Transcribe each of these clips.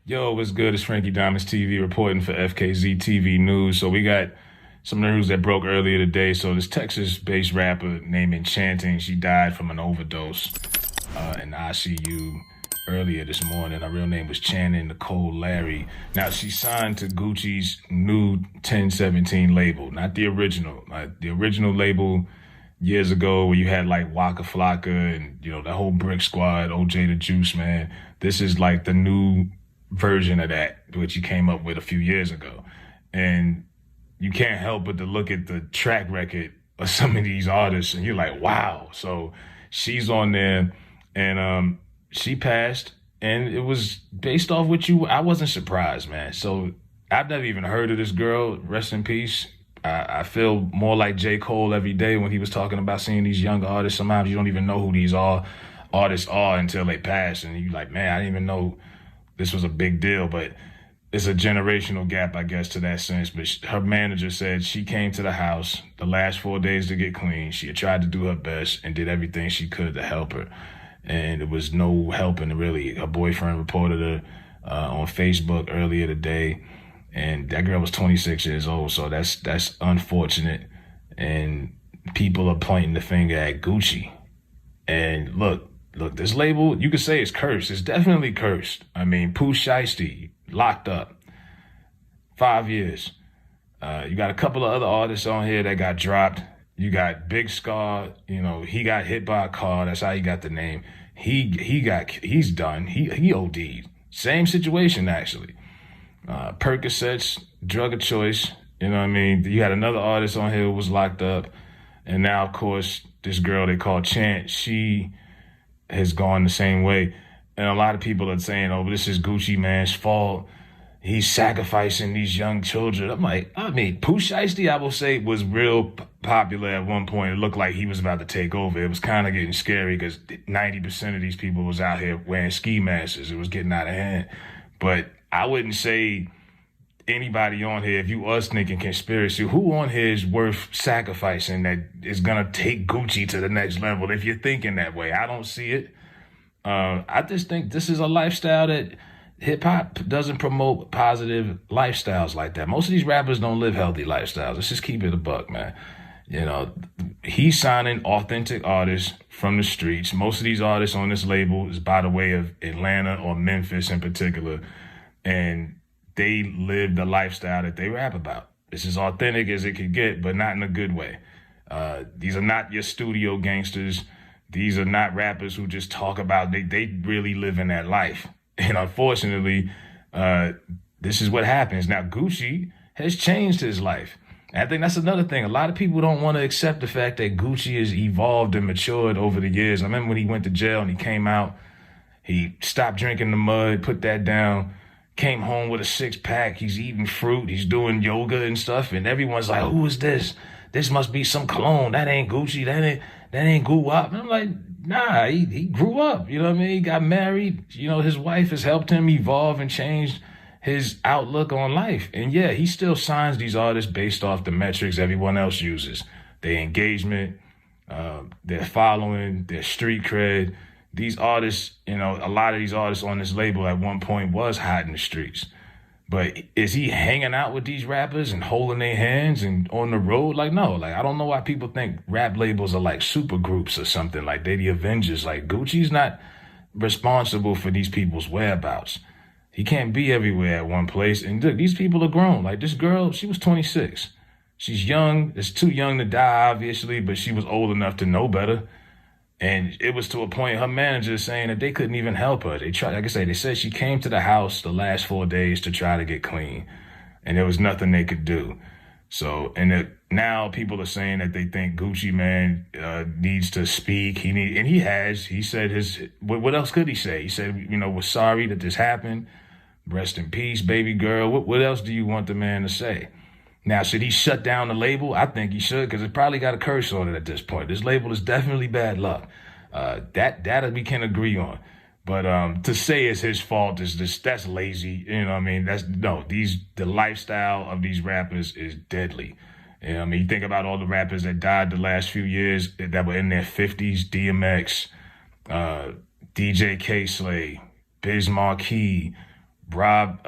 Yo, what's good? It's Frankie Diamonds TV reporting for FKZ TV News. So we got some news that broke earlier today. So this Texas-based rapper named Enchanting, she died from an overdose in ICU earlier this morning. Her real name was Channing Nicole Larry. Now, she signed to Gucci's new 1017 label, not the original. The original label years ago where you had like Waka Flocka and, the whole Brick Squad, OJ the Juice Man. This is like the new version of that, which he came up with a few years ago. And you can't help but to look at the track record of some of these artists and you're like, wow. So she's on there and she passed and it was based off what I wasn't surprised, man. So I've never even heard of this girl, rest in peace. I feel more like J. Cole every day when he was talking about seeing these young artists. Sometimes you don't even know who these artists are until they pass. And you're like, man, I didn't even know this was a big deal, but it's a generational gap, I guess, to that sense. But her manager said she came to the house the last 4 days to get clean. She had tried to do her best and did everything she could to help her. And it was no helping, really. Her boyfriend reported her on Facebook earlier today. And that girl was 26 years old. So that's unfortunate. And people are pointing the finger at Gucci. And look, this label, you could say it's cursed. It's definitely cursed. I mean, Pooh Shiesty, locked up. 5 years. You got a couple of other artists on here that got dropped. You got Big Scar, he got hit by a car. That's how he got the name. He's done. He OD'd. Same situation, actually. Percocets, drug of choice. You know what I mean? You had another artist on here who was locked up. And now, of course, this girl they call Chant, she has gone the same way. And a lot of people are saying, oh, this is Gucci Man's fault. He's sacrificing these young children. I'm like, Pooh Shiesty, I will say, was real popular at one point. It looked like he was about to take over. It was kind of getting scary because 90% of these people was out here wearing ski masks. It was getting out of hand. But I wouldn't say anybody on here, if you was thinking conspiracy, who on here is worth sacrificing that is going to take Gucci to the next level? If you're thinking that way, I don't see it. I just think this is a lifestyle that hip hop doesn't promote positive lifestyles like that. Most of these rappers don't live healthy lifestyles. Let's just keep it a buck, man. He's signing authentic artists from the streets. Most of these artists on this label is by the way of Atlanta or Memphis in particular. And they live the lifestyle that they rap about. It's as authentic as it could get, but not in a good way. These are not your studio gangsters. These are not rappers who just talk about, they really live in that life. And unfortunately, this is what happens. Now, Gucci has changed his life. And I think that's another thing. A lot of people don't want to accept the fact that Gucci has evolved and matured over the years. I remember when he went to jail and he came out, he stopped drinking the mud, put that down, came home with a 6-pack. He's eating fruit. He's doing yoga and stuff. And everyone's like, who is this? This must be some cologne. That ain't Gucci. That ain't grew up. And I'm like, nah, he grew up. You know what I mean? He got married. His wife has helped him evolve and change his outlook on life. And yeah, he still signs these artists based off the metrics everyone else uses. Their engagement, their following, their street cred. These artists, a lot of these artists on this label at one point was hot in the streets. But is he hanging out with these rappers and holding their hands and on the road? Like, no. Like, I don't know why people think rap labels are like super groups or something. Like, they're the Avengers. Like, Gucci's not responsible for these people's whereabouts. He can't be everywhere at one place. And look, these people are grown. Like, this girl, she was 26. She's young. It's too young to die, obviously, but she was old enough to know better. And it was to a point, her manager is saying that they couldn't even help her. They tried, like I say, they said she came to the house the last 4 days to try to get clean. And there was nothing they could do. So, now people are saying that they think Gucci Man needs to speak. And he has. He said what else could he say? He said, we're sorry that this happened. Rest in peace, baby girl. What else do you want the man to say? Now, should he shut down the label? I think he should, because it probably got a curse on it at this point. This label is definitely bad luck. That we can agree on. But to say it's his fault that's lazy. You know what I mean? The lifestyle of these rappers is deadly. You know what I mean? You think about all the rappers that died the last few years that were in their 50s, DMX, DJ K-Slay, Biz Markie, Black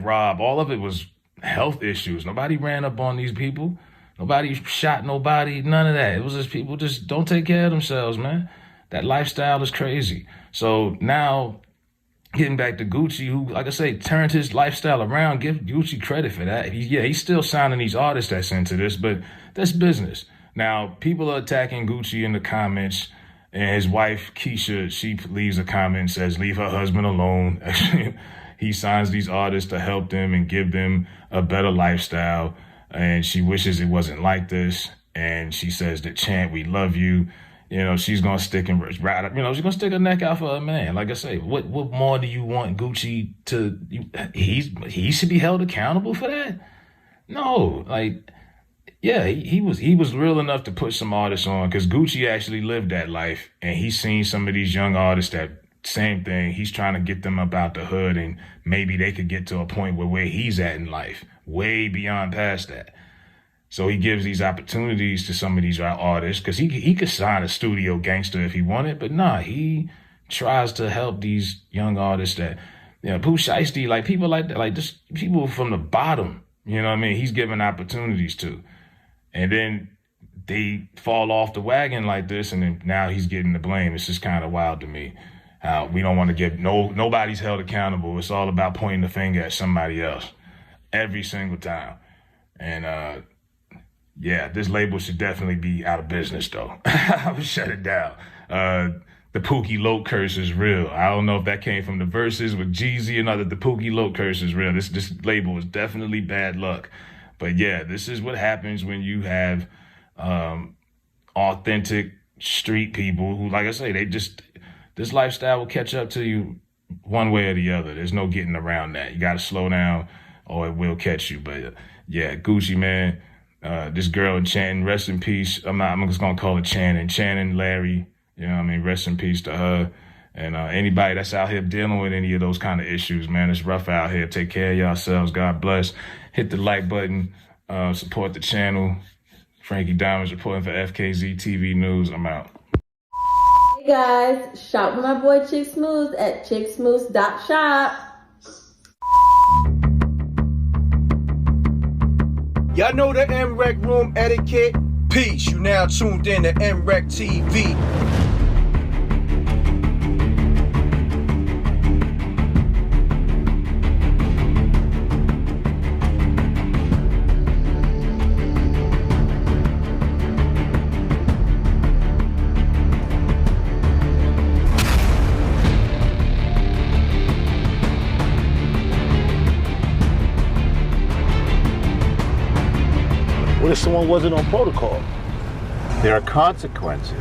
Rob, all of it was health issues. Nobody ran up on these people. Nobody shot nobody, none of that. It was just people just don't take care of themselves, man. That lifestyle is crazy. So now, getting back to Gucci, who, like I say, turned his lifestyle around, give Gucci credit for that. He's still signing these artists that's into this, but that's business. Now, people are attacking Gucci in the comments, and his wife, Keyshia, she leaves a comment and says, leave her husband alone. He signs these artists to help them and give them a better lifestyle. And she wishes it wasn't like this. And she says that Chant, we love you. You know, she's going to stick and right up, she's going to stick her neck out for her man. Like I say, what more do you want Gucci to, he should be held accountable for that? No, he was real enough to put some artists on, because Gucci actually lived that life, and he's seen some of these young artists that same thing. He's trying to get them up out the hood, and maybe they could get to a point where he's at in life, way beyond past that. So he gives these opportunities to some of these artists, because he could sign a studio gangster if he wanted, but nah, he tries to help these young artists that, Pooh Shiesty, like people like that, like just people from the bottom, you know what I mean? He's giving opportunities to. And then they fall off the wagon like this, and then now he's getting the blame. It's just kind of wild to me. How we don't want to get, nobody's held accountable. It's all about pointing the finger at somebody else every single time. And this label should definitely be out of business, though. I would shut it down. The Pookie Loc curse is real. I don't know if that came from the verses with Jeezy and other. The Pookie Loc curse is real. This label is definitely bad luck. But yeah, this is what happens when you have authentic street people who, like I say, this lifestyle will catch up to you one way or the other. There's no getting around that. You got to slow down or it will catch you. But yeah, Gucci, man, this girl Enchanting, rest in peace. I'm just going to call it Enchanting Larry. You know what I mean? Rest in peace to her. And anybody that's out here dealing with any of those kind of issues, man, it's rough out here. Take care of yourselves. God bless. Hit the like button. Support the channel. Frankie Diamonds reporting for FKZ TV News. I'm out. Hey guys, shop with my boy Chick Smooth at chicksmooth.shop. Y'all know the MREC room etiquette. Peace. You now tuned in to MREC TV. What if someone wasn't on protocol? There are consequences.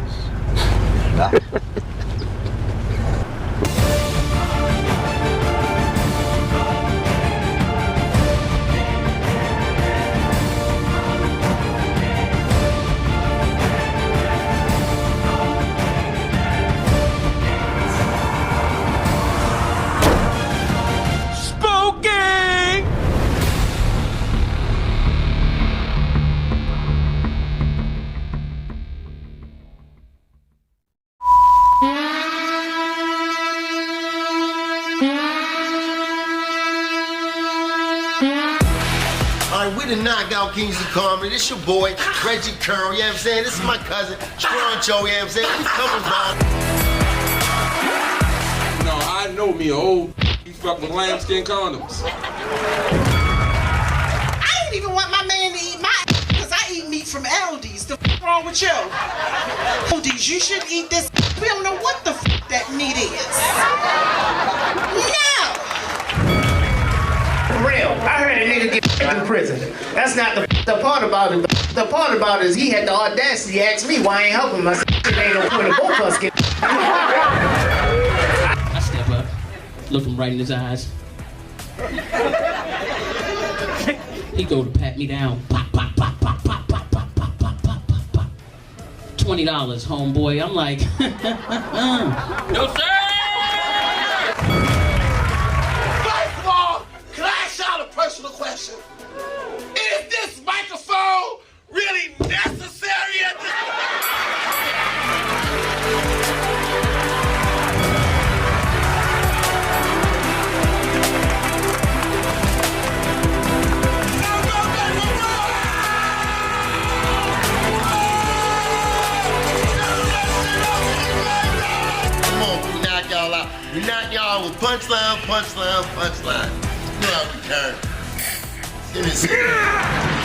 We done knocked out Kings of Comedy. This your boy, Reggie Curl, you know what I'm saying? This is my cousin, Stroncho, you know what I'm saying? We coming by. No, I know me old you fuck with lambskin condoms. I don't even want my man to eat my because I eat meat from Aldi's. The wrong with you? Aldi's, you should eat this. We don't know what the that meat is. No! Real. I heard a nigga get in prison. That's not the part about it. The part about it is he had the audacity to ask me why I ain't helping him. I said, it ain't no point of both of us get. I step up, look him right in his eyes. He go to pat me down. Pop, pop, pop, pop, pop, pop, pop, pop, pop, pop, pop, pop. $20, homeboy. I'm like, no sir! Personal question. Is this microphone really necessary at this point? We knock y'all with punchline, punchline, punchline. You know how we turn. Give me a second.